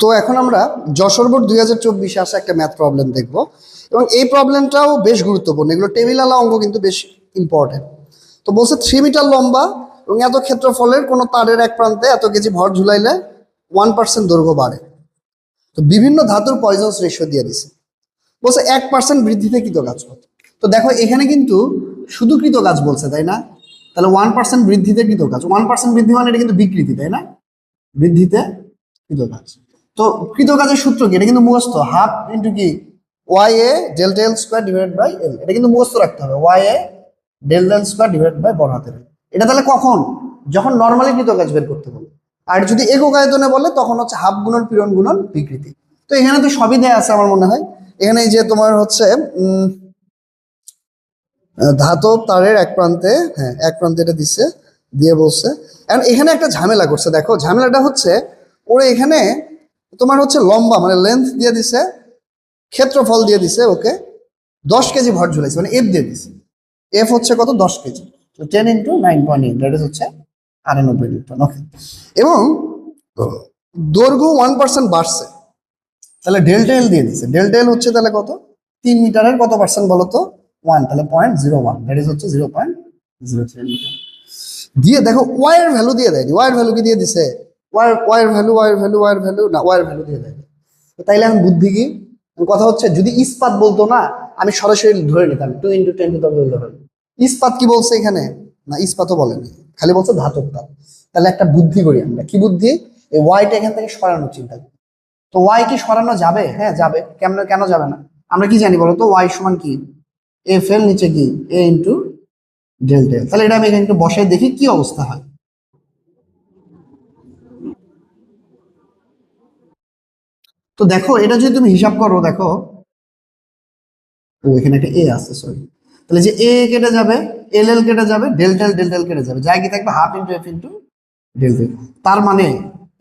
তো এখন আমরা যশোর বোর্ড 2024 আসা একটা ম্যাথ প্রবলেম দেখব এবং এই প্রবলেমটাও বেশ গুরুত্বপূর্ণ। এগুলো টেবিলালা অঙ্ক কিন্তু বেশ ইম্পর্টেন্ট। তো বলছে 3 মিটার লম্বা এবং এত ক্ষেত্রফলের কোনো তারের এক প্রান্তে এত কেজি ভর ঝুলাইলে 1% দৈর্ঘ্য বাড়ে। তো বিভিন্ন ধাতুর পয়জনস রেশিও দিয়ে দিছে। বলছে 1% বৃদ্ধিতে কৃতকাজ কত। তো দেখো এখানে কিন্তু শুধু কৃতকাজ বলছে, তাই না? তাহলে 1% বৃদ্ধিতে কৃতকাজ, 1% বৃদ্ধি মানে এটা কিন্তু বিকৃতি, তাই না? বৃদ্ধিতে কৃতকাজ। তো কৃতকাজের সূত্র কি? এটা কিন্তু মুখস্থ, হাফ ইন্টু কি Y A delta L square divide by L. এটা কিন্তু মুখস্থ রাখতে হবে, Y A delta L square divide by বড় হাতের। এটা তাহলে কখন? যখন নর্মালি কৃতকাজ বের করতে বলে। আর যদি একক আয়তনে বলে তখন হচ্ছে হাফ গুণন পীড়ন গুণন বিকৃতি। তো এখানে তো সবই দেয়া আছে আমার মনে হয়। এখানে এই যে তোমার হচ্ছে ধাতব তারের এক প্রান্তে, হ্যাঁ এক প্রান্তে এটা দিচ্ছে, দিয়ে বলছে। এখন এখানে একটা ঝামেলা করছে, দেখো ঝামেলাটা হচ্ছে ওরা এখানে তোমার হচ্ছে লম্বা মানে লেন্থ দিয়ে দিছে, ক্ষেত্রফল দিয়ে দিছে ওকে 10 কেজি ভর ঝুলাইছে, মানে এফ দিয়ে দিছে। এফ হচ্ছে কত? 10 কেজি। তো 10 ইন্টু 9.8 দ্যাট ইজ হচ্ছে 98 নিউটন। ওকে, এবং দৈর্ঘ্য 1% বাড়ছে, তাহলে ডেল্টা এল দিয়ে দিছে। ডেল্টা এল হচ্ছে তাহলে কত? 3 মিটারের কত পার্সেন্ট বলো তো? 1, তাহলে 0.01 দ্যাট ইজ হচ্ছে 0.03 মিটার। দিয়ে দেখো ওয়াই এর ভ্যালু দিয়ে দেয়নি। ওয়াই এর ভ্যালু কি দিয়ে দিছে? ওয়াই এর ভ্যালু না, ওয়াই এর ভ্যালু দিয়ে দেয়নি। তাইলে এখন বুদ্ধি কি? কথা হচ্ছে যদি ইস্পাত বলতো না, আমি সরাসরি ধরে নিতাম 2 ইন্টু 10 টু দ্য 11। ইস্পাত কি বলছে এখানে? না, ইস্পাতও বলেনি, খালি বলছে ধাতব তাপ। তাহলে একটা বুদ্ধি করি আমরা। কি বুদ্ধি? এই ওয়াইটা এখান থেকে সরানোর চিন্তা করি। তো ওয়াই কি সরানো যাবে? হ্যাঁ যাবে। কেমন, কেন যাবে না? আমরা কি জানি বলো তো? ওয়াই সমান কি? এফ এল নিচে কি এ ইন্টু ডেল্টা এল। তাহলে এটা আমি এখানে একটু বসাই দেখি কি অবস্থা হয়। তো দেখো এটা যদি তুমি হিসাব করো, দেখো ও এখানে একটা এ আছে, সরি। তাহলে যে এ কেটে যাবে, এল এল কেটে যাবে, ডেল্টা এল কেটে যাবে, যাই কি থাকবে half into F into delta L. তার মানে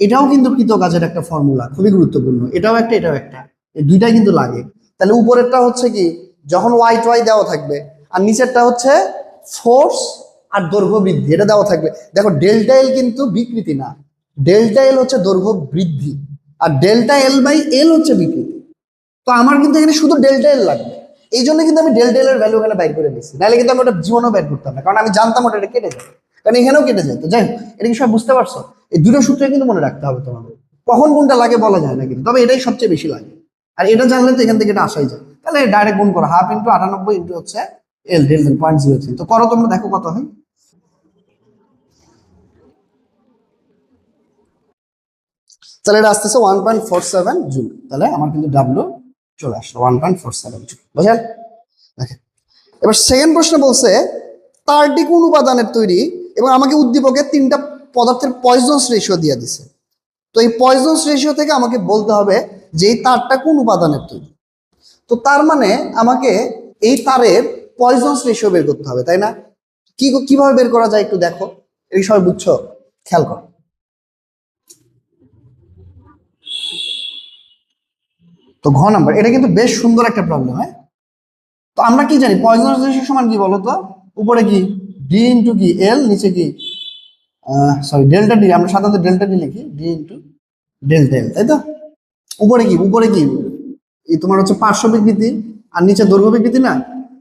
এটাও কিন্তু কৃতকাজের একটা ফর্মুলা, খুবই গুরুত্বপূর্ণ। এটাও একটা, এটাও একটা, এই দুইটাই কিন্তু লাগে। তাহলে উপরেরটা হচ্ছে কি, যখন ওয়াই টোয়াই দেওয়া থাকবে, আর নিচেরটা হচ্ছে ফোর্স আর দৈর্ঘ্য বৃদ্ধি, এটা দেওয়া থাকবে। দেখো ডেল্টা এল কিন্তু বিকৃতি না, ডেল্টা এল হচ্ছে দৈর্ঘ্য বৃদ্ধি, আর ডেল্টা এল বাই এল হচ্ছে বিকৃতি। তো আমার কিন্তু এখানে শুধু ডেল্টা এল লাগবে, এই জন্য কিন্তু আমি ডেল্টা এল এর ভ্যালু এখানে বাইর করে নিচ্ছি, নাহলে কিন্তু আমি ওটা জীবনও বাইর করতাম না, কারণ আমি জানতাম ওটা এটা কেটে যাবে, কারণ এখানেও কেটে যায়। তো যাই হোক, এটা কি সব বুঝতে পারছো? এই দুটো সূত্র কিন্তু মনে রাখতে হবে তোমাদের। কখন কোনটা লাগে বলা যায় না কিন্তু, তবে এটাই সবচেয়ে বেশি লাগে। আর এটা জানলে তো এখান থেকে এটা আসাই যায়। তাহলে ডাইরেক্ট গুণ করো, হাফ ইন্টু 98 ইন্টু হচ্ছে এল ডেল্টা 0.03। তো করো তোমরা, দেখো কত হয়। তাহলে এটা আসতেছে 1.47 জুল। তাহলে আমার কিন্তু ডাব্লু চলে আসলো 1.47 জুল, বুঝলেন? দেখেন, এবার সেকেন্ড প্রশ্ন বলছে তারটি কোন উপাদানের তৈরি এবং আমাকে উদ্দীপকের 3টা পদার্থের পয়জনস রেশিও দিয়ে দিছে। তো এই পয়জনস রেশিও থেকে আমাকে বলতে হবে যে এই তারটা কোন উপাদানের তৈরি। তো তার মানে আমাকে এই তারের পয়জনস রেশিও বের করতে হবে, তাই না? কিভাবে বের করা যায় একটু দেখো, এই সবাই বুঝছো? খেয়াল করো। তো ঘ নাম্বার, এটা কিন্তু বেশ সুন্দর একটা প্রবলেম। হ্যাঁ, তো আমরা কি জানি পয়জনস রেশিও সমান কি বলতো? উপরে কি ডি ইন্টু কি এল, নিচে কি সরি ডেল্টা ডি। আমরা সাধারণত ডেল্টা ডি লিখি, ডি ইন্টু ডেল্টা এল, তাই তো? উপরে কি এই তোমার হচ্ছে পার্শ্ব বিকৃতি আর নিচে দৈর্ঘ্য বিকৃতি না?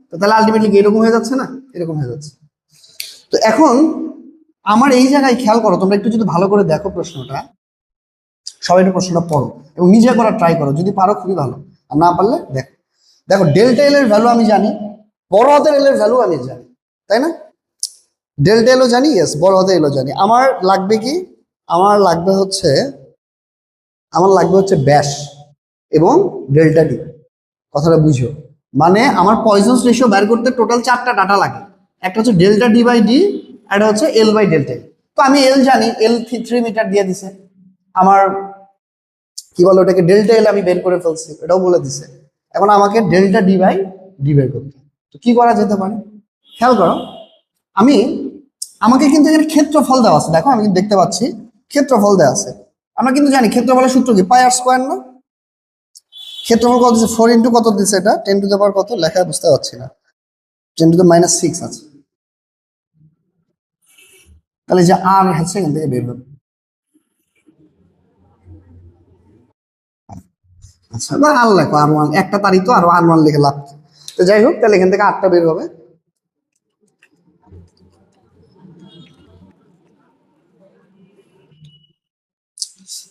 তো তাহলে আলটিমেটলি কি এরকম হয়ে যাচ্ছে না? এরকম হয়ে যাচ্ছে। তো এখন আমার এই জায়গায় খেয়াল করো, তোমরা একটু যদি ভালো করে দেখো প্রশ্নটা, সবাই একটু প্রশ্নটা পড়ো এবং নিজে করার ট্রাই করো, যদি পারো খুবই ভালো, আর না পারলে দেখো। দেখো ডেল্টা এল এর ভ্যালু আমি জানি, বড় হাতের এল এর ভ্যালু আমি জানি, তাই না? ডেল্টা এলও জানি, ইয়েস, বড় হাতের এলও জানি। আমার লাগবে কি? আমার লাগবে হচ্ছে ব্যাস এবং ডেল্টা ডি। কথাটা বুঝো, মানে আমার পয়জনস রেশিও বের করতে টোটাল 4টা ডাটা লাগে। একটা হচ্ছে ডেল্টা ডি বাই ডি, একটা হচ্ছে এল বাই ডেল্টা এল। তো আমি এল জানি, এল 3 মিটার দিয়ে দিছে। আমার কি বলো ওটাকে, ডেল্টা এল আমি বের করে ফেলছি, এটাও বলে দিছে। এখন আমাকে ডেল্টা ডি বাই ডি বের করতে হবে। তো কি করা যেতে পারে? খেয়াল করো, আমি আমাকে কিন্তু এখানে ক্ষেত্রফল দেওয়া আছে, দেখো আমি কিন্তু দেখতে পাচ্ছি ক্ষেত্রফল দেওয়া আছে। আমরা কিন্তু জানি ক্ষেত্রফলের সূত্র কি, পাই আর স্কোয়ার না? ক্ষেত্রফল কত দিচ্ছে? 4 ইন্টু কত দিচ্ছে? এটা 10 টু দ্য পাওয়ার কত লেখা বুঝতে পারছি না, 10 টু দ্য -6 আছে। তাহলে যে আর হচ্ছে এখান থেকে বের হবে। আচ্ছা বা আর লেখো R1, একটা তারিখ তো আর R1 লিখে লাভ কি? তো যাই হোক, তাহলে এখান থেকে 8টা বের হবে।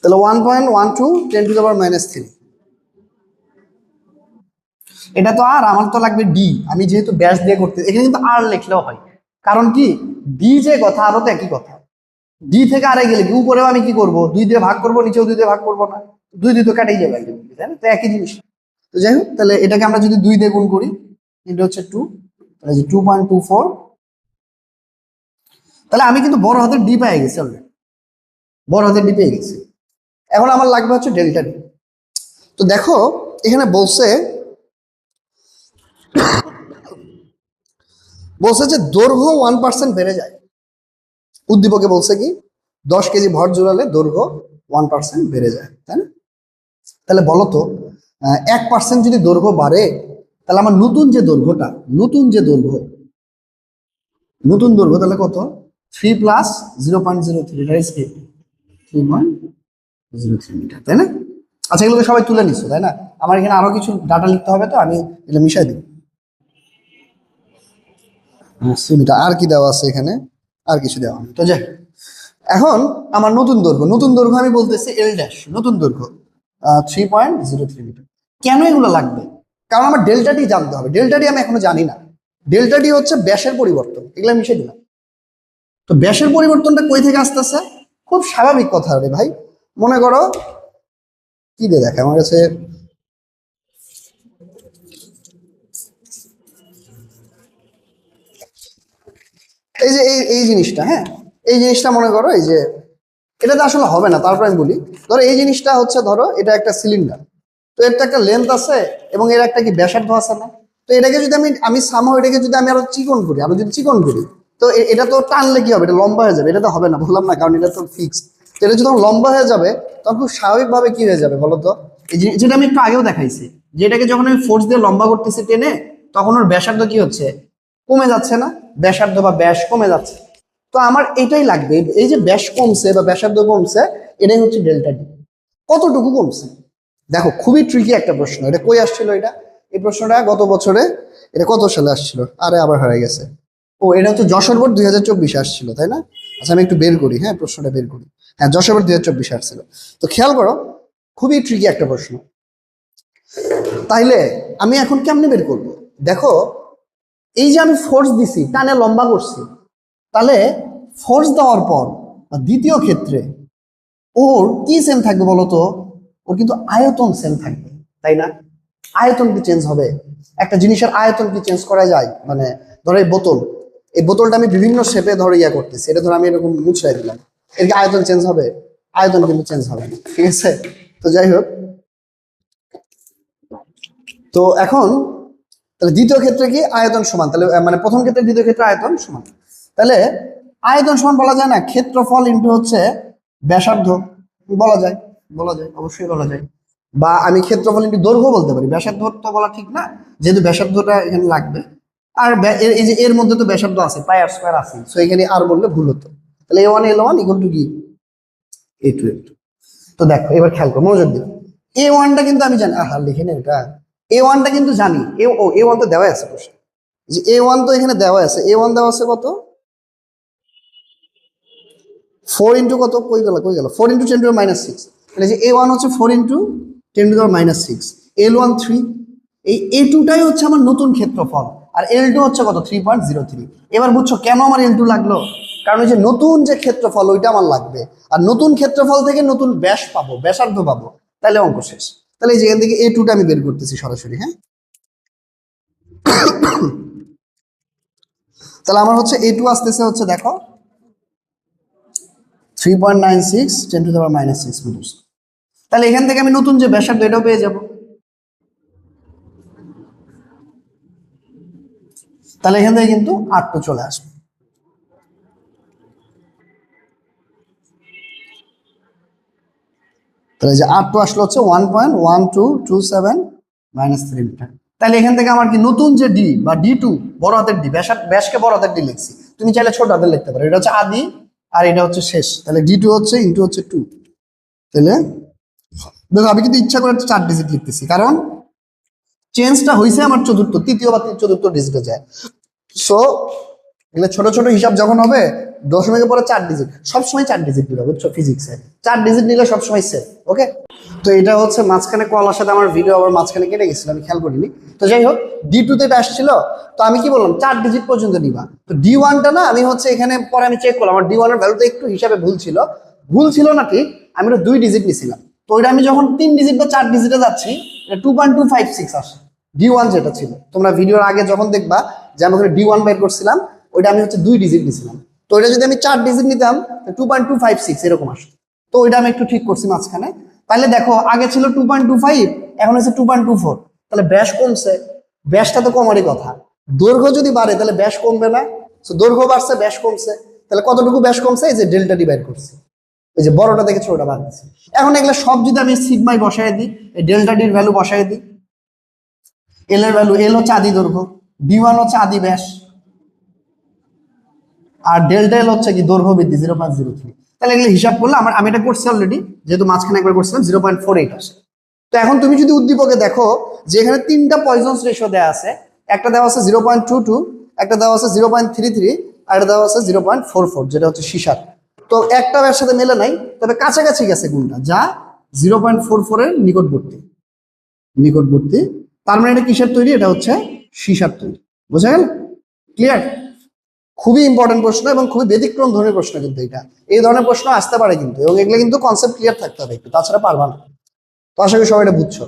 তাহলে 1.12 × 10⁻³ এটা তো আর আমার তো লাগবে ডি, আমি যেহেতু ব্যাস দিয়ে করতে, এখানে কিন্তু আর লিখলেও হয়। কারণ কি, ডি যে কথা আরো তো একই কথা। ডি থেকে আরে গেলে কি উপরেও আমি কি করব, 2 দিয়ে ভাগ করব, নিচেও 2 দিয়ে ভাগ করব না, 2 2 তো কাটাই যাবে একদম, তাই না? তো একই জিনিস। তো যাই হোক, তাহলে এটাকে আমরা যদি 2 দিয়ে গুণ করি, এটা হচ্ছে 2, তাহলে 2.24। তাহলে আমি কিন্তু বড় হাতের ডি পেয়ে গেছি অলরেডি, বড় হাতের ডি পেয়ে গেছি। এখন আমার লাগবে হচ্ছে ডেল্টা ডি। তো দেখো এখানে বলছে বলছে যে দৈর্ঘ্য 1% বেড়ে যায়। উদ্দীপকে বলছে কি 10 কেজি ভর জোড়ালে দৈর্ঘ্য 1% বেড়ে যায়, তাই না? তাহলে বলো তো 1% যদি দৈর্ঘ্য বাড়ে, তাহলে আমার নতুন যে দৈর্ঘ্যটা, নতুন দৈর্ঘ্য তাহলে কত? 3 প্লাস 0.03, এটা ইজ 3.03 মিটার, তাই না? আচ্ছা, এগুলো তো সবাই তুলে নিচ্ছ, তাই না? আমার এখানে আরো কিছু ডাটা লিখতে হবে, তো আমি এগুলো মিশাই দিই। মিটার আর কি দেওয়া আছে এখানে? আর কিছু দেওয়া নেই। তো যাই, এখন আমার নতুন দৈর্ঘ্য আমি বলতেছি এল ড্যাশ, নতুন দৈর্ঘ্য 3.03 মিটার। কেন এগুলো লাগবে? কারণ আমার ডেল্টাটি জানতে হবে। ডেল্টাটি আমি এখনো জানি না। ডেল্টাটি হচ্ছে ব্যাসের পরিবর্তন, এগুলো মিশে দিলাম। তো ব্যাসের পরিবর্তনটা কই থেকে আসতেছে? খুব স্বাভাবিক কথা রে ভাই। মনে করো কি দিয়ে দেখে আমার কাছে, এই যে এই জিনিসটা, হ্যাঁ, এই জিনিসটা মনে করো, এই যে এটা তো আসলে হবে না, তারপর আমি বলি। ধরো এই জিনিসটা হচ্ছে, ধরো এটা একটা সিলিন্ডার, তো এর তো একটা লেন্থ আছে এবং এর একটা কি ব্যাসার্ধ আছে না? তো এটাকে যদি আমি সামহাও এটাকে যদি আমি আরো চিকন করি, তো এটা তো টানলে কি হবে? এটা লম্বা হয়ে যাবে। এটা তো হবে না, বললাম না, কারণ এটা তো ফিক্সড। তো এটা যখন লম্বা হয়ে যাবে, তখন খুব স্বাভাবিকভাবে কি হয়ে যাবে বলতো? এই যেটা আমি একটু আগেও দেখাইছি, যে এটাকে যখন আমি ফোর্স দিয়ে লম্বা করতেছি টেনে, তখন ওর ব্যাসার্ধ কি হচ্ছে? কমে যাচ্ছে না? ব্যাসার্ধ বা ব্যাস কমে যাচ্ছে। তো আমার এটাই লাগবে, এই যে ব্যাস কমছে বা ব্যাসার্ধ কমছে, এটাই হচ্ছে ডেল্টা ডি। কতটুকু কমছে? দেখো খুবই ট্রিকি একটা প্রশ্ন। এটা কই আসছিল? এই প্রশ্নটা গত বছরে, এটা কত সালে আসছিল? আরে আবার হারিয়ে গেছে। ও, এটা হচ্ছে যশোর বোর্ড 2024 আসছিল, তাই না? আচ্ছা, আমি একটু বের করি, হ্যাঁ, প্রশ্নটা বের করি। হ্যাঁ, যশোর বোর্ড 2024 আসছিল। তো খেয়াল করো, খুবই ট্রিকি একটা প্রশ্ন। তাইলে আমি এখন কেমনে বের করব? দেখো, এই যে আমি ফোর্স দিছি, টানে লম্বা করছি, তাহলে ফোর্স দেওয়ার পর দ্বিতীয় ক্ষেত্রে ওর কি সেম থাকবে বলতো? ওর কিন্তু আয়তন সেম থাকবে, তাই না? আয়তন কি চেঞ্জ হবে? একটা জিনিসের আয়তন কি চেঞ্জ করা যায়? মানে ধরো এই বোতলটা আমি বিভিন্ন শেপে ধরো ইয়া করতেছি, এটা ধরো আমি এরকম মুছড়াই দিলাম, এর কি আয়তন চেঞ্জ হবে? আয়তন কিন্তু চেঞ্জ হবে না, ঠিক আছে? তো যাই হোক, তো এখন তাহলে দ্বিতীয় ক্ষেত্রে কি আয়তন সমান? তাহলে মানে প্রথম ক্ষেত্রে দ্বিতীয় ক্ষেত্রে আয়তন সমান। তাহলে আয়তন সমান বলা যায় না, ক্ষেত্রফল ইনটু হচ্ছে ব্যাসার্ধ। বলা যায়, অবশ্যই বলা যায়। বা আমি ক্ষেত্রফল ইনটু দৈর্ঘ্য বলতে পারি, ব্যাসার্ধ তো বলা ঠিক না, যেহেতু ব্যাসার্ধটা এখানে লাগবে। আর এই যে এর মধ্যে তো ব্যাসার্ধ আছে, পাই আর স্কয়ার আছে, সো এখানে আর বললে ভুল হতো। তাহলে A1 ইকুয়াল টু কি? A2 তো দেখো এবার খেয়াল করো, মনোযোগ দিও। A1টা কিন্তু আমি জানি, আহা লিখে নে এটা। A1টা কিন্তু জানি, A1 তো দেওয়া আছে প্রশ্ন, যে A1 তো এখানে দেওয়া আছে। A1 দেওয়া আছে কত? 4 ইন্টু কত? কই গেল 4 ইন্টু 10⁻⁶। তাহলে যে A1 হচ্ছে 4 ইন্টু 10⁻⁶, L1 3। এই A2টাই হচ্ছে আমার নতুন ক্ষেত্রফল, আর L2 হচ্ছে কত? 3.03। এবার বুঝছো কেন আমার L2 লাগলো? কারণ ওই যে নতুন যে ক্ষেত্রফল, ওইটা আমার লাগবে। আর নতুন ক্ষেত্রফল থেকে নতুন ব্যাস পাবো, ব্যাসার্ধ পাবো, তাহলে অঙ্ক শেষ। তাহলে এই যেখান থেকে A2টা আমি বের করতেছি সরাসরি, হ্যাঁ। তাহলে আমার হচ্ছে A2 আসতেছে হচ্ছে, দেখো 3.96 10⁻⁶ মিটার। তাহলে এখান থেকে আমি নতুন যে ব্যাসার্ধ, এটাও পেয়ে যাব। তাহলে এখান থেকে কিন্তু R2 চলে আসবে। তাহলে যে R2 আসলো হচ্ছে 1.1227 - 3 মিটার। তাহলে এখান থেকে আমার কি নতুন যে ডি বা D2, বড় হাতের ডি, ব্যাসকে বড় হাতের ডি লিখছি, তুমি চাইলে ছোট হাতের লিখতে পারো। এটা হচ্ছে আদি আর এটা হচ্ছে শেষ। তাহলে D2 হচ্ছে ইন্টু হচ্ছে 2, তাহলে দেখো আমি কিন্তু ইচ্ছা করে 4 ডিজিট লিখতেছি, কারণ চেঞ্জটা হয়েছে আমার তৃতীয় বা চতুর্থ ডিজিটে যায়। সো এগুলো ছোট ছোট হিসাব যখন হবে, দশমিকের পরে 4 ডিজিট, সবসময় 4 ডিজিট দিবে, বুঝছো? ফিজিক্সে 4 ডিজিট নিলে সবসময় সেফ। ওকে, তো এটা হচ্ছে মাঝখানে কলার সাথে আমার ভিডিও আবার মাঝখানে কেটে গেছিল, আমি খেয়াল করিনি। তো যাই হোক, D2 তে এটা আসছিল, তো আমি কি বললাম 4 ডিজিট পর্যন্ত নিবা। তো D1টা না, আমি হচ্ছে এখানে পরে আমি চেক করলাম, আমার D1 এর ভ্যালুটা একটু হিসাবে ভুল ছিল না ঠিক, আমি ওটা 2 ডিজিট নিছিলাম। তো ওইটা আমি যখন 3 ডিজিট বা 4 ডিজিটে যাচ্ছি, এটা 2.256 আসে। D1 যেটা ছিল, তোমরা ভিডিওর আগে যখন দেখবা যে আমি ওখানে D1 বের করছিলাম, ওইটা আমি হচ্ছে 2 ডিজিট নিছিলাম। তো ওইটা যদি আমি 4 ডিজিট নিতাম 2.256 এরকম আসতো। তো ওইটা আমি একটু ঠিক করছি মাঝখানে। তাহলে দেখো আগে ছিল 2.25, এখন হচ্ছে 2.24, তাহলে ব্যাস কমছে। ব্যাসটা তো কমারই কথা, দৈর্ঘ্য যদি বাড়ে তাহলে ব্যাস কমবে না? তো দৈর্ঘ্য বাড়ছে, ব্যাস কমছে, তাহলে কতটুকু ব্যাস কমছে? এই যে ডেল্টা ডিভাইড করছি, ওই যে বড়টা দেখে ছোটটা বাদ দিচ্ছি। এখন এগুলো সব যদি আমি সিগমায় বসাই দিই, এই ডেল্টা ডির ভ্যালু বসাই দিই, এল এর ভ্যালু, এল হচ্ছে আদি দৈর্ঘ্য, D1 হচ্ছে আদি ব্যাস, আর ডেল্টা এল হচ্ছে কি দৈর্ঘ্য বৃদ্ধি 0.03। তাহলে এগুলো হিসাব করলে আমি এটা করছি অলরেডি, যেহেতু মাঝখানে একবার করছিলাম 0.48 আসে। তো এখন তুমি যদি উদ্দীপকে দেখো যে এখানে 3টা পয়জনস রেশিও দেওয়া আছে, একটা দেওয়া আছে 0.22, একটা দেওয়া আছে 0.33, আর একটা দেওয়া আছে 0.44, যেটা হচ্ছে সীসার। তো একটা এর সাথে মেলে নাই, তবে কাছাকাছি গেছে কোনটা, যা 0.44 এর নিকটবর্তী। তার মানে এটা কিসের তৈরি? এটা হচ্ছে সীসার তৈরি। বোঝা গেল? ক্লিয়ার? খুবই ইম্পর্টেন্ট প্রশ্ন এবং খুবই ব্যতিক্রম ধরনের প্রশ্ন কিন্তু এটা। এই ধরনের প্রশ্ন আসতে পারে কিন্তু, এবং এগুলো কিন্তু কনসেপ্ট ক্লিয়ার থাকতে হবে একটু, তাছাড়া পারবা না। তো আশা করি সবাই এটা বুঝছো।